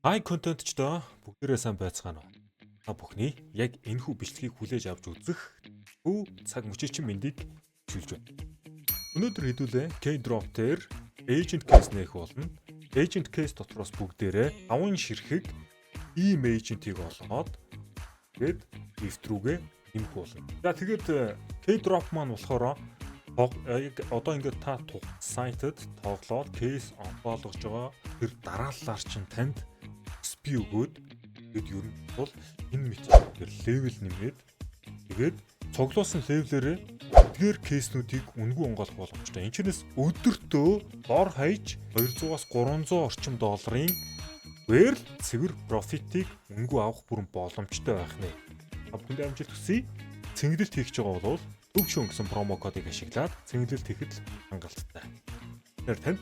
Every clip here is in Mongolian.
High content-чдоо бүгдээрээ сайн байцгаана уу? Та бүхний яг энэхүү бичлэгийг хүлээж авч үзэх өв цаг мөчөөчин мэндийг хүлж байна. Өнөөдөр хэдүүлээ K-drop дээр agent case нээх болно. Agent case дотроос бүгдээрээ 5 ширхэг ийм agent-ийг олгоод тэгээд gift рүүгээ нэмэх болно. За тэгээд K-drop маань болохоор яг одоо ингээд та сайтад тоглоод case онлоолгож байгаа тэр дараалалаар чинь танд XP өгөөд тэгээд ер нь бол энэ мэтлэлээр левел нэмээд тэгээд цуглуулсан левелээрээ эдгээр кейснүүдийг үнгүй онгойлгох боломжтой. Энэ чэнэс өдөртөө дор хаяж 200-аас 300 орчим долларын вэрл цэвэр профитыг үнгүй авах бүрэн боломжтой байх нэ. Бүхэнд амжилт хүсье. Цэнгэлэлт хийх гэж байгаа бол төвшин гэсэн промо кодыг ашиглаад цэнгэлэлт хийхэд хангалттай. Тэгэхээр танд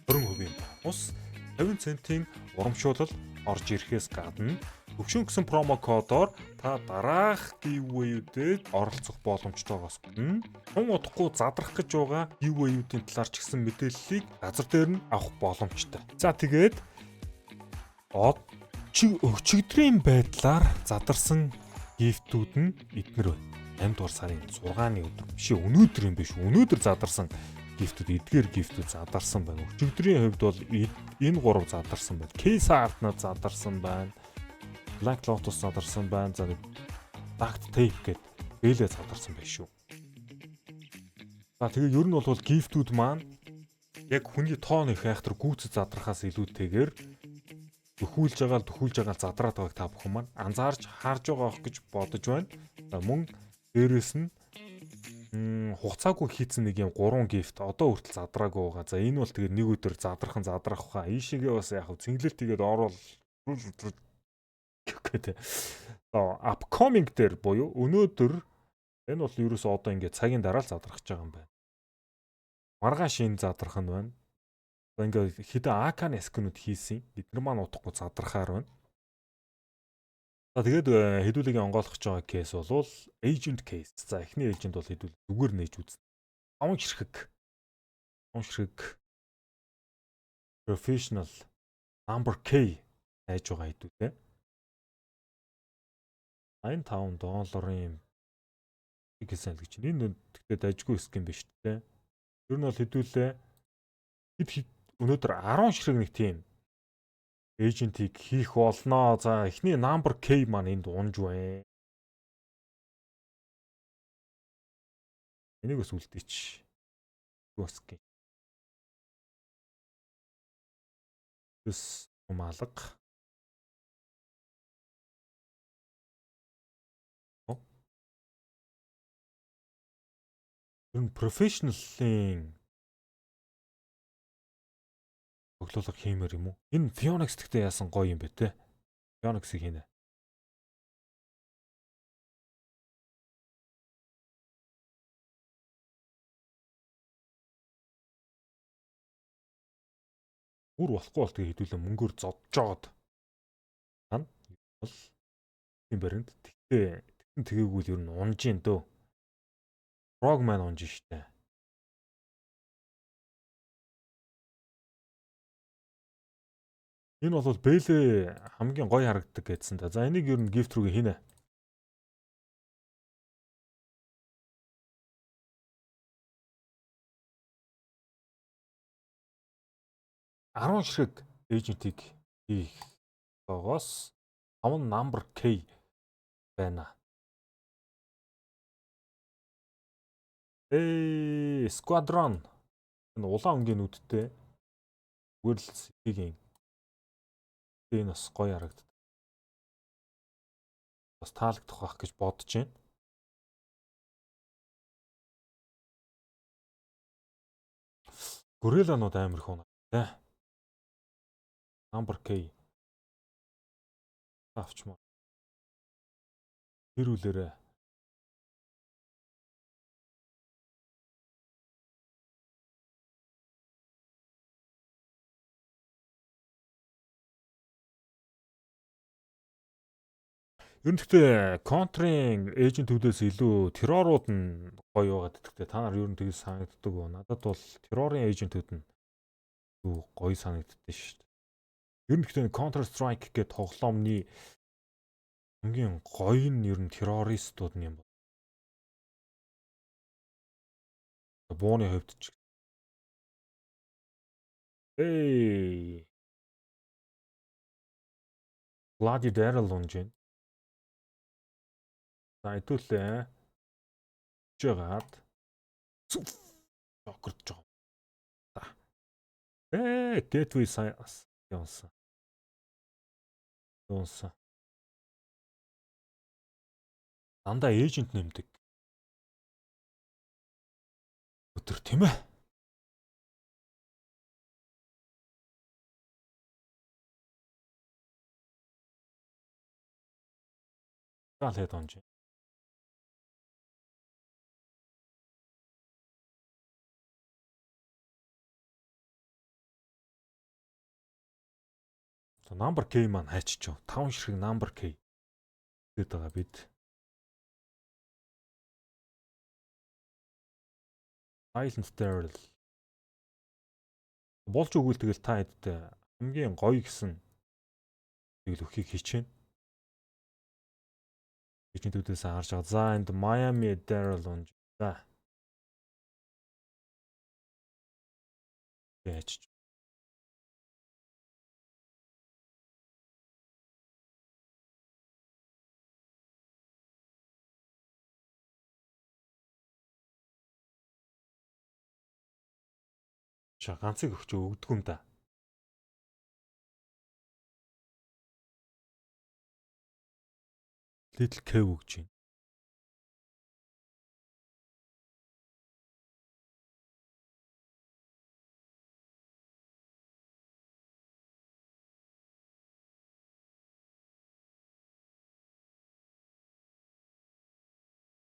20% бонус 50 центийн урамшуулал орж ирэхээс гадна төвшин гэсэн промо кодоор та дараах giveaway-үдэд оролцох боломжтойгоос гадна тун удахгүй задрах гэж байгаа giveaway-үүдийн талаар ч гэсэн мэдээллийг газар дээр нь авах боломжтой. За тэгээд өчигдрийн байдлаар задарсан гифтүүд нь эднэр байна. 8 дугаар сарын 6-ны өдөр биш өнөөдөр юм биш. Өнөөдөр задарсан гифтүүд эдгээр гифтүүд задарсан байна. Өчигдрийн хувьд бол энэ 3 задарсан байна. K-Art-над задарсан байна. Black Lotus задарсан байна. За Duct Tape гэдэг бэлээ задарсан байна шүү. За тэгээ ер нь бол гифтүүд маань яг хүний тооны хайхтар гүйцэд задрахаас илүүтэйгээр төхүүлж байгаа задраад байгааг та бүхэн маань анзаарч харж байгаа ах гэж бодож байна. За мөн дээрэс нь хугацаагүй хийцэн нэг юм 3 гифт одоо хүртэл задраагүй байгаа. За энэ бол тэгээд нэг өдөр задрах хаа. Ийшээгээ бас яг цэнгэлэлт хийгээд орвол гэдэг. За upcoming дээр буюу өнөөдөр энэ бол ерөөсөө одоо ингээд цагийн дараа л задрах гэж байгаа юм байна. Маргааш энэ задрах нь байна. За ингээд хэдэн аканы скинүүд хийсэн. Эдгээр маань утахгүй задрахаар байна. За тэгээд хэдүүлгийн онгойлгож байгаа кейс бол agent case. За эхний agent бол хэдүүл зүгээр нээж үзнэ. 5 ширхэг professional number K хайж байгаа хэдүүлээ. $85 гэсэн л гэж. Энэ тэгтээ дажгүй скин биш үү? Ер нь бол хэдүүлээ өнөөдөр 10 ширхэг нэг тийм эйжентийг хийх болноо. За эхний number K маань энд унж байна. Энийг бас үлдээч. Госк. Тэс умалга. Энэ профешнлын боглуулга хиймээр юм уу? Энэ Phoenix гэхдээ яасан гоё юм бэ те. Phoenix-ийг хийнэ. Бүр болохгүй бол тэгээ хэдүүлээ мөнгөөр зодж жоод. Хан бол тийм баримт. Тэгтээ тэгээгүй л ер нь унж ин дөө. Frogman унж штэ. Энэ бол бэлээ хамгийн гоё харагддаг гэсэн та. За энийг ер нь gift рүүгээ хийнэ. Арван ширхэг эйжентийг хийх тогоос 5 number K байна. Squadron энэ улаан өнгийн нүдтэй гүрэл сэгийн энэ бас гоё харагддаг. Бас таалагдах байх гэж бодож байна. Гүрэлэнууд амар их унаа. Number K авчмаа. Хэрүүлээрээ ер нь гэхдээ контрын эйжентүүдээс илүү террорууд нь гоё байгаад гэхдээ та нар ер нь тэгж санагддаг уу? Надад бол террорын эйжентүүд нь гоё санагддаг шүү дээ. Ер нь гэхдээ Counter Strike гэх тоглоомны хамгийн гоё нь ер нь террористууд нь юм байна. Бууны хувьд ч. Эй, Bloody Daryl унж байна. За хэдүүлээ. Жагаад. Жокерч жоо. За. Gateway Science явсан. Дууссан. Дандаа эйжент нэмдэг. Өтөр тийм ээ. Гал хэд онж. Number K маань хайчиж. 5 ширхэг Number K гэдэг байгаа бид. Silent Daryl. Болж өгвөл тэгэл та хэдтэй хамгийн гоё гэсэн тэгэл өхийг хичээнэ. Хичээдүүдээс харж байгаа. За энд Miami Daryl унж. За. Яаж. Ганцыг өгч өгдөг юм да. Little K өгч байна.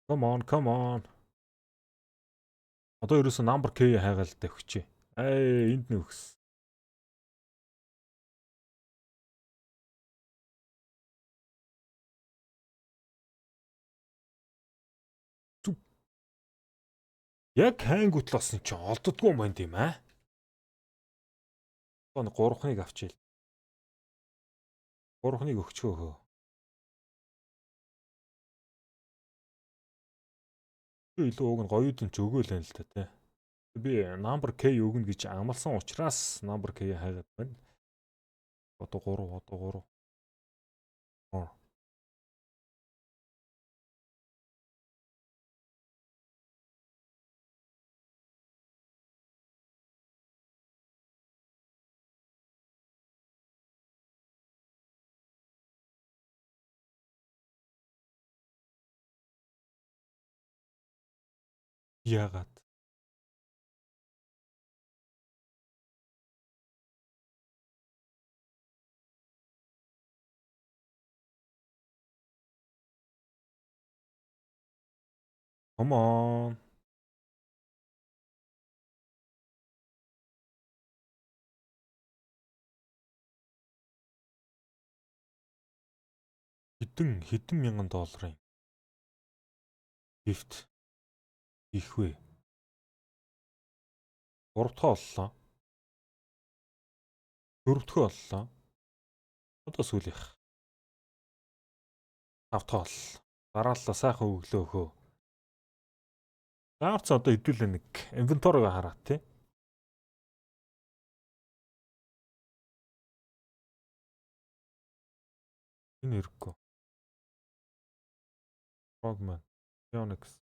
Come on. Одоо ерөөсөө Number K хайгаал тавьчих. Энд нь өгс. Яг хайнгуут л болсон чинь олддгүй юм байна тийм аа. Одоо 3-ыг авчил. 3-ыг өгчөөхөө. Илүү уг нь гоёуд нь ч өгөөл байна л та тий. Би Number K өгнө гэж амласан учраас Number K хайгаад байна. Одоо 3. Яагаад? Come on. Хэдэн мянган долларын gift их вэ? 3 дахь оллоо. 4 дахь оллоо. Одоо сүүлийнх. 5 дахь оллоо. Дараалал сайхан өглөө хөө. Заарц одоо хэдүүлээ нэг инвентарийг хараа тий. Энэ хэрэггүй. Frogman, Phoenix.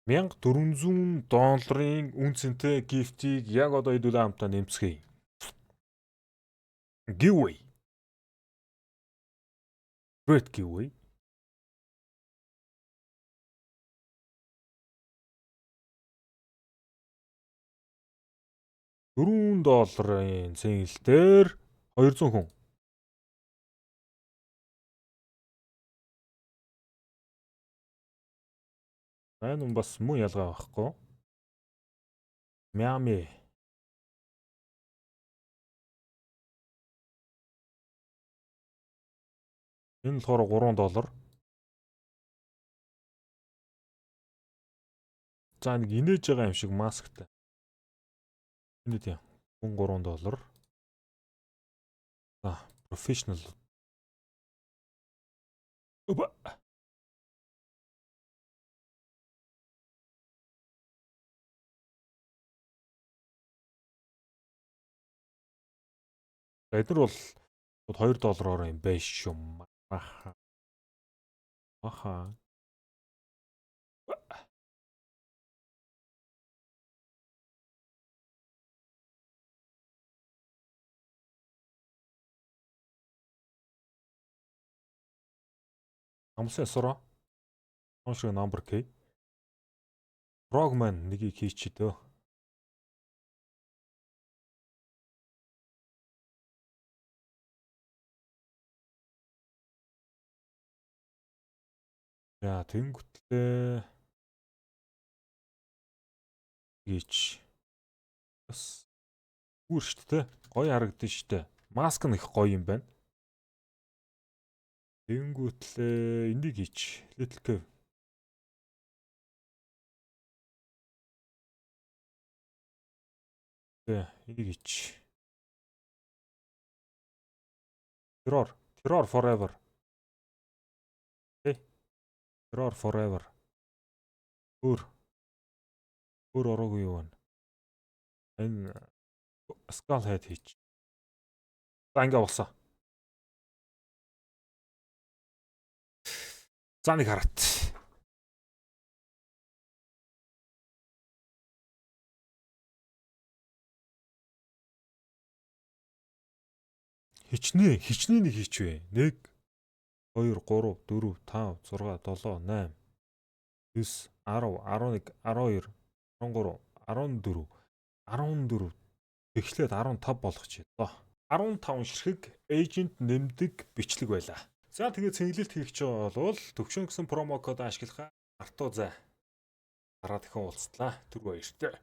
$1400 үнцэнтэй гифтийг яг одоо хэдүүлээ хамтаа нэмцгээе. Giveaway. Great giveaway. $4 цэнгэлтээр 200 хүн. Энэ бас мөн ялгаа байхгүй. Miami. Энэ болохоор $3. За нэг инээж байгаа юм шиг масктай. Энэ тийм $3. За, professional. Өб. Эдгээр бол $2 юм байна шүү. Аха. Аха. Амсын сороо. Оншиг number K. Frogman нэгийг хийчихдээ. Яа, тэнгутлээ. Гीч. Бас гүр штэ те. Гоё харагдсан штэ. Маск нь их гоё юм байна. Тэнгутлээ энийг хийч. Little Cave. Тэ, энийг хийч. Terror forever. Тэ. Terror forever. Өөр ороогүй юу вэ? Энэ Skull Head хийч. За ингээ болсон. За нэг хараат. Хичнээн нэг хийчвэ. 1 2 3 4 5 6 7 8 9 10 11 12 13 14 14 эхлээд 15 болгоч ёо. 15 ширхэг эйжент нэмдэг бичлэг байлаа. За тэгээд цэнгэлэлт хийх ч бол төвшин гэсэн промо код ашиглахаа артуу зай. Дараа дахин уулзлаа. Түр баяртай.